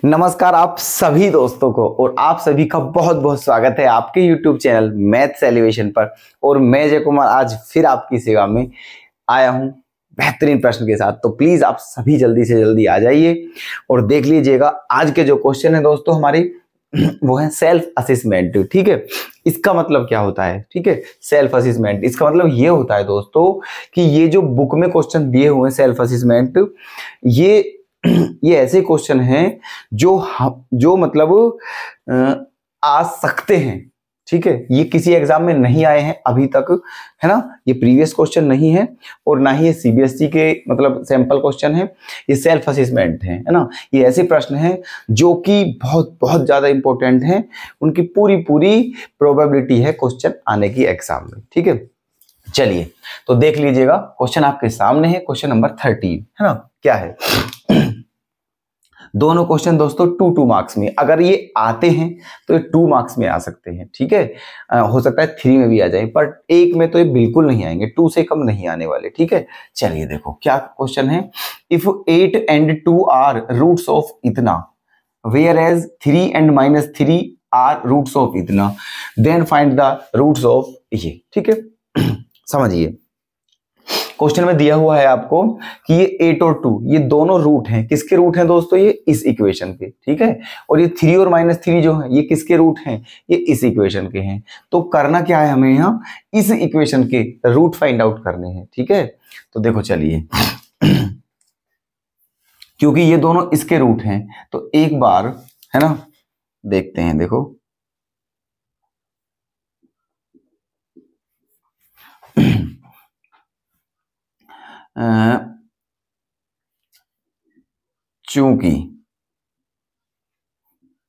नमस्कार आप सभी दोस्तों को और आप सभी का बहुत बहुत स्वागत है आपके YouTube चैनल मैथ्स एलिवेशन पर। और मैं जय कुमार आज फिर आपकी सेवा में आया हूं बेहतरीन प्रश्न के साथ। तो प्लीज आप सभी जल्दी से जल्दी आ जाइए और देख लीजिएगा आज के जो क्वेश्चन है दोस्तों हमारी वो है सेल्फ असेसमेंट। ठीक है, इसका मतलब क्या होता है? ठीक है, सेल्फ असेसमेंट इसका मतलब ये होता है दोस्तों कि ये जो बुक में क्वेश्चन दिए हुए हैं सेल्फ असेसमेंट, ये ऐसे क्वेश्चन हैं जो मतलब आ सकते हैं। ठीक है, ये किसी एग्जाम में नहीं आए हैं अभी तक, है ना। ये प्रीवियस क्वेश्चन नहीं है और ना ही ये सीबीएसई के मतलब सैंपल क्वेश्चन है, ये सेल्फ असेसमेंट है ना। ये ऐसे प्रश्न हैं जो कि बहुत बहुत ज्यादा इंपॉर्टेंट हैं, उनकी पूरी पूरी प्रोबेबिलिटी है क्वेश्चन आने की एग्जाम में। ठीक है, चलिए तो देख लीजिएगा क्वेश्चन आपके सामने है, क्वेश्चन नंबर 13 है ना। क्या है? दोनों क्वेश्चन दोस्तों 2 मार्क्स में, अगर ये आते हैं तो ये 2 मार्क्स में आ सकते हैं। ठीक है, हो सकता है 3 में भी आ जाए, पर एक में तो ये बिल्कुल नहीं आएंगे, 2 से कम नहीं आने वाले। ठीक है, चलिए देखो क्या क्वेश्चन है। If 8 and 2 are roots of इतना, whereas 3 and -3 are roots of इतना, then find the roots of ये। ठीक है, समझिए क्वेश्चन में दिया हुआ है आपको कि ये 8 और 2 ये दोनों रूट हैं। किसके रूट हैं दोस्तों? ये इस इक्वेशन के। ठीक है, और ये 3 और -3 जो है ये किसके रूट हैं? ये इस इक्वेशन के हैं। तो करना क्या है हमें? यहाँ इस इक्वेशन के रूट फाइंड आउट करने हैं। ठीक है, तो देखो चलिए क्योंकि ये दोनों इसके रूट हैं तो एक बार है ना देखते हैं। देखो चूंकि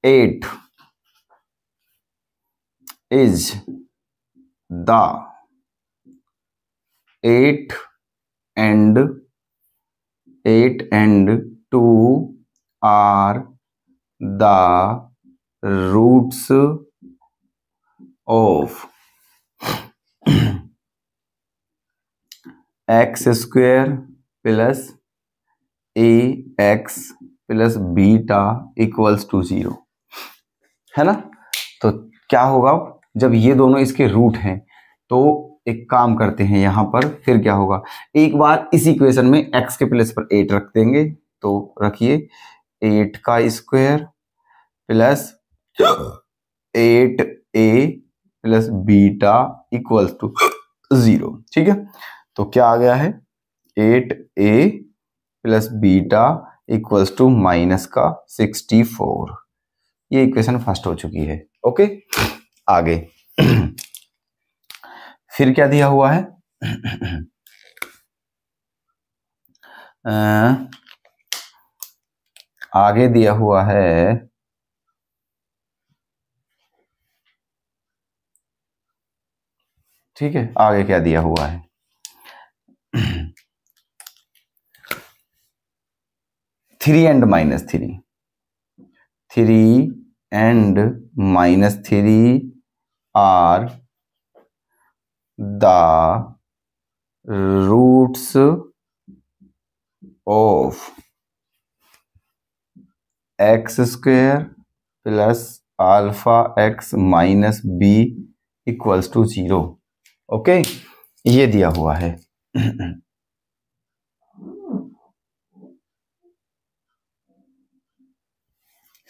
8 is the 8 and 2 are the roots of x square plus ax plus beta equals to 0, है ना। तो क्या होगा जब ये दोनों इसके रूट हैं? तो एक काम करते हैं यहां पर, फिर क्या होगा, एक बार इस इक्वेशन में x के प्लेस पर 8 रख देंगे। तो रखिए 8 का square plus 8a plus beta equals to 0। ठीक है, तो क्या आ गया है? 8a plus beta equals to -64। ये इक्वेशन फर्स्ट हो चुकी है। ओके, आगे फिर क्या दिया हुआ है? आगे दिया हुआ है ठीक है, आगे क्या दिया हुआ है? 3 and -3, 3 and -3 are the roots of x square plus alpha x minus b equals to 0। Okay, ये दिया हुआ है।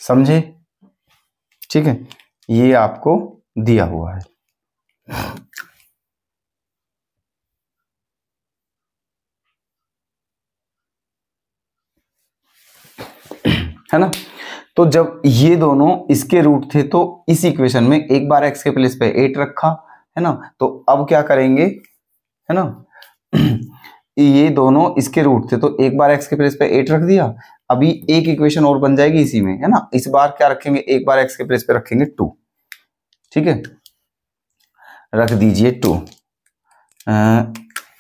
समझे? ठीक है, ये आपको दिया हुआ है। है ना। तो जब ये दोनों इसके रूट थे तो इस इक्वेशन में एक बार x के प्लेस पे 8 रखा, है ना। तो अब क्या करेंगे, है ना ये दोनों इसके रूट थे तो एक बार x के प्लेस पे 8 रख दिया। अभी एक इक्वेशन और बन जाएगी इसी में, है ना। इस बार क्या रखेंगे? एक बार x के प्लेस पे रखेंगे 2। ठीक है, रख दीजिए 2,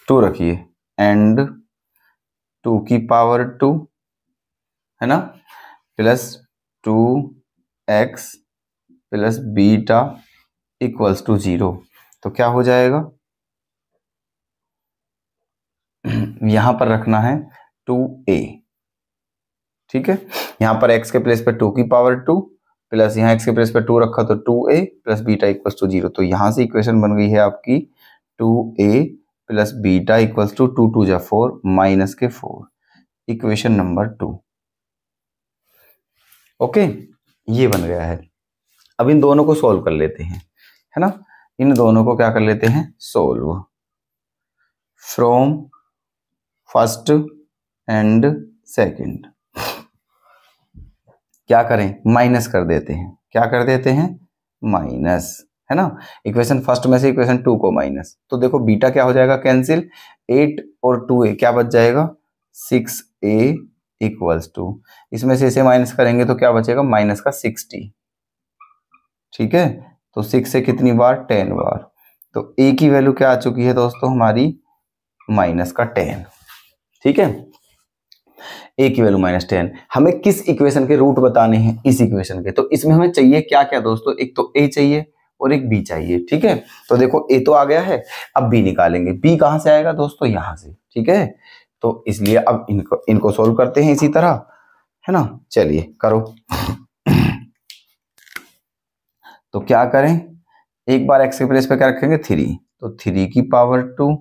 2 रखिए एंड 2 की पावर 2, है ना, plus 2x plus beta equals to 0। तो क्या हो जाएगा? यहां पर रखना है 2a। ठीक है, यहाँ पर x के प्लेस पे 2 की पावर 2 प्लस यहाँ x के प्लेस पे 2 रखा तो 2a plus beta equals to 0। तो यहाँ से इक्वेशन बन गई है आपकी 2a plus beta equals to 2 2 जा 4 माइनस के 4, इक्वेशन नंबर 2। ओके, ये बन गया है। अब इन दोनों को सोल्व कर लेते हैं, है ना। इन दोनों को क्या कर लेते हैं, solve from first and second. क्या करें, माइनस कर देते हैं। क्या कर देते हैं, माइनस, है ना। इक्वेशन फर्स्ट में से इक्वेशन 2 को माइनस, तो देखो बीटा क्या हो जाएगा, कैंसिल। 8 और 2a क्या बच जाएगा, 6a इक्वल्स टू, इसमें से इसे माइनस करेंगे तो क्या बचेगा, माइनस का 60। ठीक है, तो 6 से कितनी बार, 10 बार। तो a की वैल्यू क्या आ चुकी है दोस्तों हमारी, माइनस का 10। ठीक है, a की वैल्यू -10। हमें किस इक्वेशन के रूट बताने हैं, इस इक्वेशन के। तो इसमें हमें चाहिए क्या क्या दोस्तों, एक तो a चाहिए और एक b चाहिए। ठीक है, तो देखो a तो आ गया है, अब b निकालेंगे। b कहां से आएगा दोस्तों, यहां से। ठीक है, तो इसलिए अब इनको सोल्व करते हैं इसी तरह, है ना। चलिए करो। तो क्या करें, एक बार x के प्लेस पे क्या रखेंगे, 3। तो 3 की power 2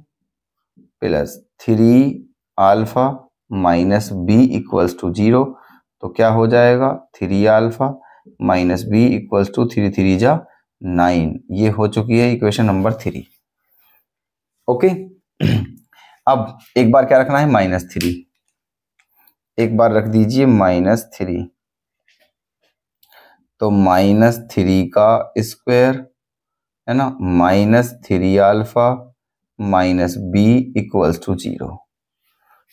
plus 3 alpha minus b equals to 0। तो क्या हो जाएगा, 3 alpha minus b equals to 3 3 जा 9। ये हो चुकी है इक्वेशन नंबर 3। ओके, अब एक बार क्या रखना है, -3। एक बार रख दीजिए -3। तो -3 का स्क्वायर, है ना, -3 alpha minus b equals to 0।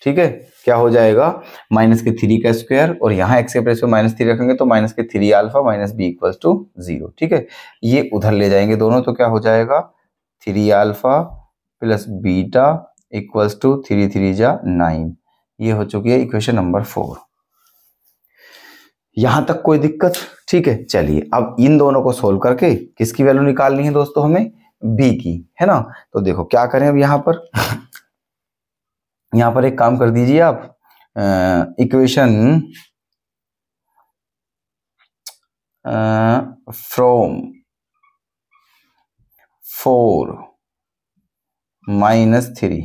ठीक है, क्या हो जाएगा, -3 का स्क्वायर और यहाँ x के प्लेस पे -3 रखेंगे तो -3 alpha minus b equals to 0। ठीक है, ये उधर ले जाएंगे दोनों, तो क्या हो जाएगा, 3 alpha plus beta equals to 3 3 जा 9। ये हो चुकी है इक्वेशन नंबर 4। यहां तक कोई दिक्कत, ठीक है। चलिए अब इन दोनों को सोल्व करके किसकी वैल्यू निकालनी है दोस्तों, हमें b की, है ना। तो देखो क्या करें अब, यहाँ पर एक काम कर दीजिए आप, इक्वेशन फ्रॉम 4 -3।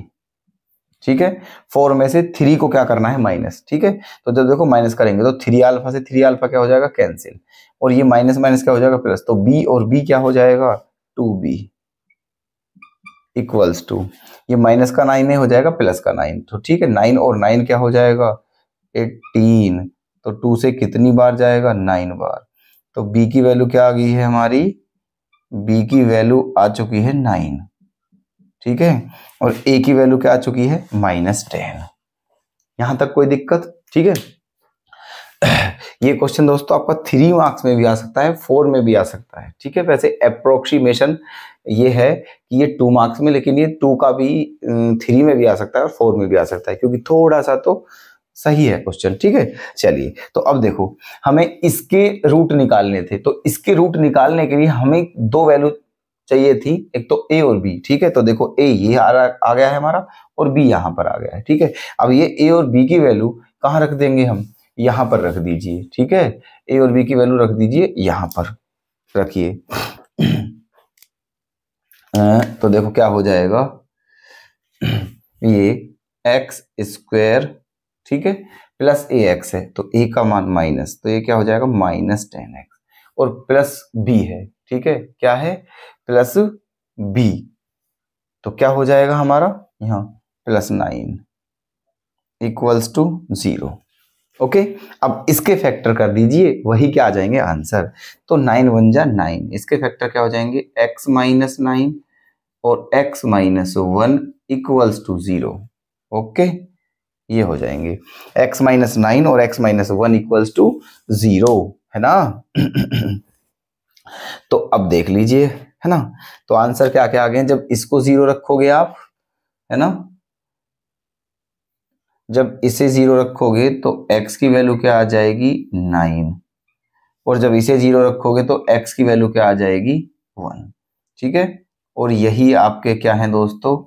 ठीक है, 4 में से 3 को क्या करना है, माइनस। ठीक है, तो जब देखो माइनस करेंगे तो 3 अल्फा से 3 अल्फा क्या हो जाएगा, कैंसिल, और ये माइनस माइनस क्या हो जाएगा, प्लस। तो b और b क्या हो जाएगा, 2b इक्वल्स टू, ये माइनस का 9 हो जाएगा प्लस का 9। तो ठीक है, 9 और 9 क्या हो जाएगा, 18। तो 2 से कितनी बार जाएगा, 9 बार। तो b की वैल्यू क्या आ गई है हमारी, b की वैल्यू आ चुकी है 9। ठीक है, और a की वैल्यू क्या आ चुकी है, -10। यहां तक कोई दिक्कत, ठीक है। ये क्वेश्चन दोस्तों आपका 3 मार्क्स में भी आ सकता है, 4 में भी आ सकता है। ठीक है, वैसे अप्रोक्सीमेशन ये है कि ये 2 मार्क्स में, लेकिन ये 2 का भी 3 में भी आ सकता है और 4 में भी आ सकता है, क्योंकि थोड़ा सा तो सही है क्वेश्चन। ठीक है, चलिए तो अब देखो, हमें इसके रूट निकालने थे। तो इसके रूट निकालने के लिए हमें 2 वैल्यू चाहिए थी, एक तो a और b। ठीक है, तो देखो a ये आ गया है हमारा और b यहाँ पर आ गया है। ठीक है, अब ये a और b की वैल्यू कहाँ रख देंगे हम, यहाँ पर रख दीजिए। ठीक है, a और b की वैल्यू रख दीजिए, यहाँ पर रखिए। तो देखो क्या हो जाएगा, ये x स्क्वायर, ठीक है, प्लस ax है, तो a का मान माइनस, तो ये क्या हो जाएगा, -10x, और प्लस b है। ठीक है, क्या है, प्लस b, तो क्या हो जाएगा हमारा, यहाँ +9 इक्वल्स टू 0। ओके, अब इसके फैक्टर कर दीजिए, वही क्या आ जाएंगे आंसर। तो 9 1 जा 9, इसके फैक्टर क्या हो जाएंगे, x - 9 और x - 1 इक्वल्स टू 0। ओके, ये हो जाएंगे x - 9 और x - 1 इक्वल्स टू 0, है ना। तो अब देख लीजिए, है ना, तो आंसर क्या क्या आ गए, जब इसको 0 रखोगे आप, है ना, जब इसे 0 रखोगे तो x की वैल्यू क्या आ जाएगी, 9, और जब इसे 0 रखोगे तो x की वैल्यू क्या आ जाएगी, 1। ठीक है, और यही आपके क्या है दोस्तों,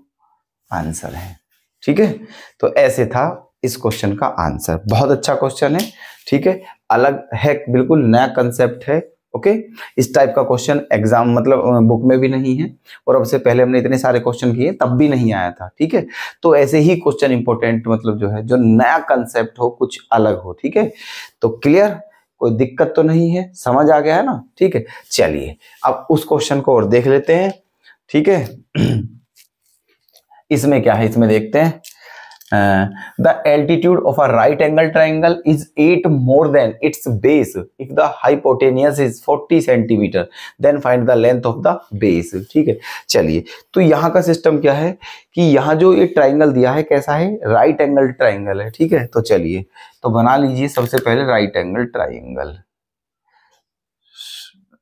आंसर है। ठीक है, तो ऐसे था इस क्वेश्चन का आंसर। बहुत अच्छा क्वेश्चन है। ठीक है, अलग है, बिल्कुल नया कंसेप्ट है। ओके, इस टाइप का क्वेश्चन एग्जाम मतलब बुक में भी नहीं है, और अब से पहले हमने इतने सारे क्वेश्चन किए तब भी नहीं आया था। ठीक है, तो ऐसे ही क्वेश्चन इंपॉर्टेंट मतलब जो है, जो नया कंसेप्ट हो, कुछ अलग हो। ठीक है, तो क्लियर, कोई दिक्कत तो नहीं है, समझ आ गया है ना। ठीक है, चलिए अब उस क्वेश्चन को और देख लेते हैं। ठीक है, इसमें क्या है, इसमें देखते हैं। The altitude of a right angle triangle is 8 more than its base if the hypotenuse is 40 centimeter, then find the length of the base। ठीक है, चलिए तो यहाँ का सिस्टम क्या है कि यहाँ जो ये ट्राइंगल दिया है कैसा है, राइट एंगल ट्राइंगल है। ठीक है, तो चलिए तो बना लीजिए सबसे पहले राइट एंगल ट्राइंगल,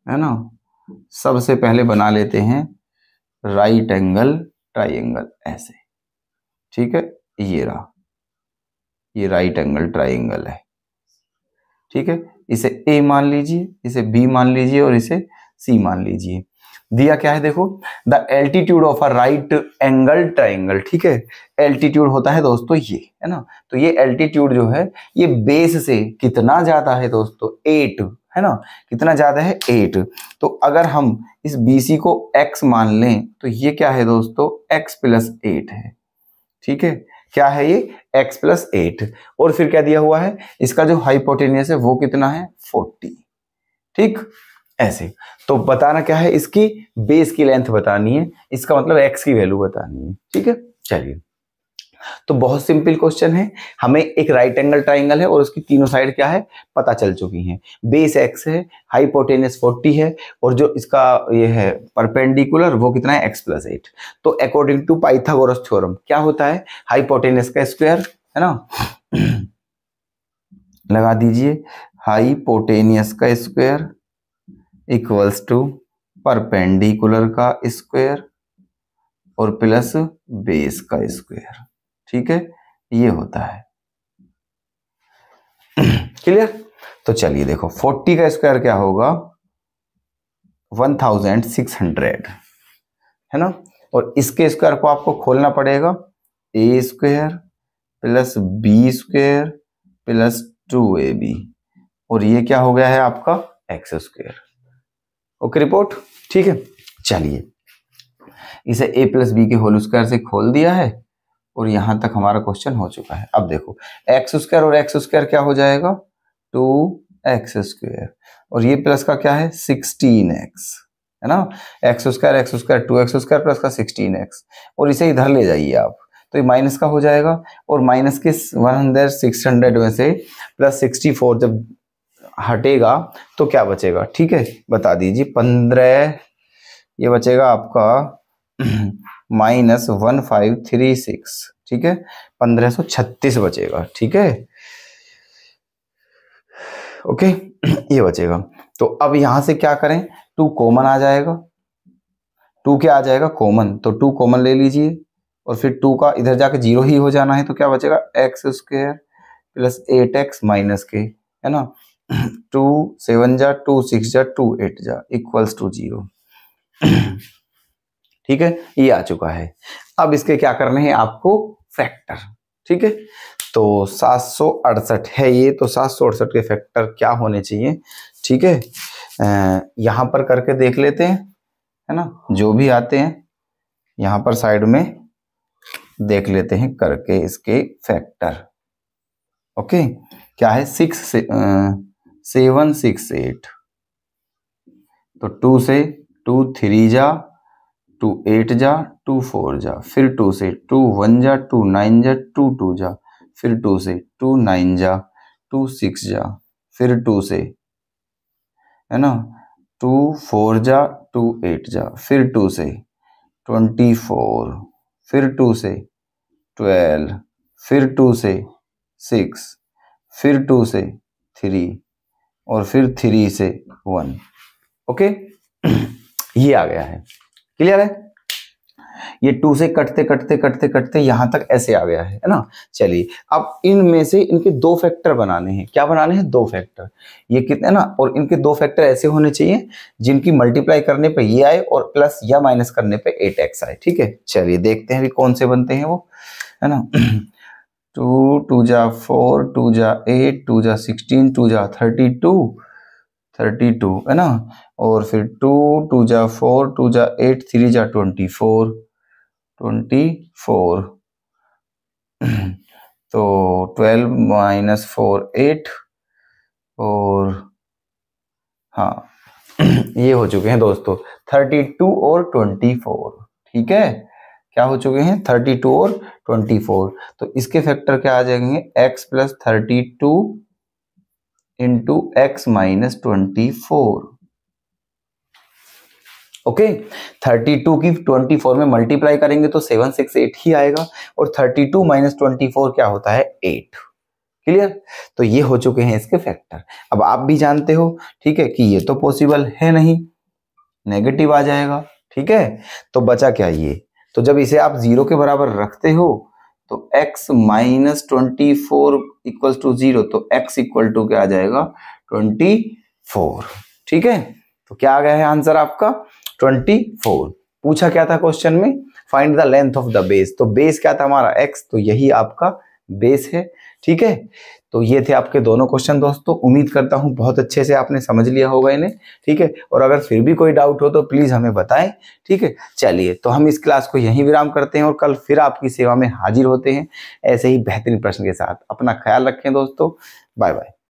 है ना। सबसे पहले बना लेते हैं राइट एंगल ट्राइंगल ऐसे। ठीक है, ये रहा, ये राइट एंगल ट्राइंगल है। ठीक है, इसे ए मान लीजिए, इसे बी मान लीजिए और इसे सी मान लीजिए। दिया क्या है देखो, the altitude of a right angle triangle. ठीक है, एल्टीट्यूड होता है दोस्तों ये, है ना। तो ये एल्टीट्यूड जो है ये बेस से कितना ज्यादा है दोस्तों, 8, है ना। कितना ज्यादा है, 8। तो अगर हम इस BC को x मान लें तो ये क्या है दोस्तों, x + 8 है। ठीक है, क्या है ये, x + 8। और फिर क्या दिया हुआ है, इसका जो हाइपोटेनियस है वो कितना है, 40। ठीक, ऐसे तो बताना क्या है, इसकी बेस की लेंथ बतानी है, इसका मतलब x की वैल्यू बतानी है। ठीक है, चलिए तो बहुत सिंपल क्वेश्चन है। हमें एक राइट एंगल ट्राइंगल है और उसकी तीनों साइड क्या है पता चल चुकी हैं। बेस x है, हाइपोटेनस 40 है, और जो इसका ये है परपेंडिकुलर वो कितना है, x + 8। तो अकॉर्डिंग टू पाइथागोरस थ्योरम क्या होता है, हाइपोटेनस का स्क्वायर, है ना, लगा दीजिए, हाइपोटेनियस का स्क्वायर इक्वल्स टू परपेंडिकुलर का स्क्वायर और प्लस बेस का स्क्वायर। ठीक है, ये होता है। क्लियर, तो चलिए देखो 40 का स्क्वायर क्या होगा, 1600, है ना। और इसके स्क्वायर को आपको खोलना पड़ेगा, a² + b² + 2ab, और ये क्या हो गया है आपका x²। ओके रिपोर्ट, ठीक है। चलिए इसे a + b के होल स्क्वायर से खोल दिया है और यहां तक हमारा क्वेश्चन हो चुका है। अब देखो x² और x² क्या हो जाएगा, 2x², और ये प्लस का क्या है 16x, है ना। x² 2x² प्लस का 16x, और इसे इधर ले जाइए आप तो ये माइनस का हो जाएगा, और माइनस के 600 में से +64 जब हटेगा तो क्या बचेगा, ठीक है बता दीजिए, 15, ये बचेगा आपका -1536, ठीक है 1536 बचेगा, ठीक है ओके। ये बचेगा, तो अब यहां से क्या करें, 2 कॉमन आ जाएगा, 2 क्या आ जाएगा कॉमन, तो 2 कॉमन ले लीजिए, और फिर 2 का इधर जाके 0 ही हो जाना है, तो क्या बचेगा x² + 8x - k, है ना। 2 7 जा 2 6 जा 2 8 जा इक्वल्स टू 0। ठीक है, ये आ चुका है। अब इसके क्या करने हैं आपको, फैक्टर, ठीक है। तो 768 है ये, तो 768 के फैक्टर क्या होने चाहिए, ठीक है। यहां पर करके देख लेते हैं, है ना, जो भी आते हैं यहां पर साइड में देख लेते हैं करके इसके फैक्टर। ओके, क्या है 768, तो 2 से 2 3 जा 2 8 जा 2 4 जा, फिर 2 से 2 1 जा 2 9 जा 2 2 जा, फिर 2 से 2 9 जा 2 6 जा, फिर 2 से, है ना 2 4 जा 2 8 जा, फिर 2 से 24, फिर 2 से 12, फिर 2 से 6, फिर 2 से 3, और फिर 3 से 1। ओके, ये आ गया है, क्लियर है। ये 2 से कटते कटते कटते कटते यहां तक ऐसे आ गया है ना। चलिए अब इनमें से इनके 2 फैक्टर बनाने हैं, क्या बनाने हैं 2 फैक्टर, ये कितने ना, और इनके 2 फैक्टर ऐसे होने चाहिए जिनकी मल्टीप्लाई करने पे ये आए और प्लस या माइनस करने पे 8x आए, ठीक है। चलिए देखते हैं भी कौन से बनते हैं वो, है ना। 2 2 जा 4 2 जा 8 2 जा 16 2 जा 32 है ना, और फिर 2 2 जा 4 2 जा 8 3 जा 24 तो 12 माइनस 4 8 और हाँ ये हो चुके हैं दोस्तों 32 और 24। ठीक है, क्या हो चुके हैं 32 और 24। तो इसके फैक्टर क्या आ जाएंगे x plus 32 into x minus 24। Okay, 32 की 24 में मल्टीप्लाई करेंगे तो 768 ही आएगा, और 32 माइनस 24 क्या होता है 8। क्लियर, तो ये हो चुके हैं इसके फैक्टर। अब आप भी जानते हो ठीक है कि ये तो पॉसिबल है नहीं, नेगेटिव आ जाएगा। ठीक है, तो बचा क्या ये, तो जब इसे आप 0 के बराबर रखते हो तो x माइनस 24 इक्वल टू 0, तो x इक्वल टू क्या आ जाएगा 24। ठीक है, तो क्या आ गया है आंसर आपका 24। पूछा क्या था क्वेश्चन में, find the length of the base, तो बेस क्या था हमारा x, तो यही आपका बेस है। ठीक है, तो ये थे आपके दोनों क्वेश्चन दोस्तों। उम्मीद करता हूं बहुत अच्छे से आपने समझ लिया होगा इन्हें। ठीक है, और अगर फिर भी कोई डाउट हो तो प्लीज हमें बताएं। ठीक है, चलिए तो हम इस क्लास को यहीं विराम करते हैं और कल फिर आपकी सेवा में हाजिर होते हैं ऐसे ही बेहतरीन प्रश्न के साथ। अपना ख्याल रखें दोस्तों, बाय बाय।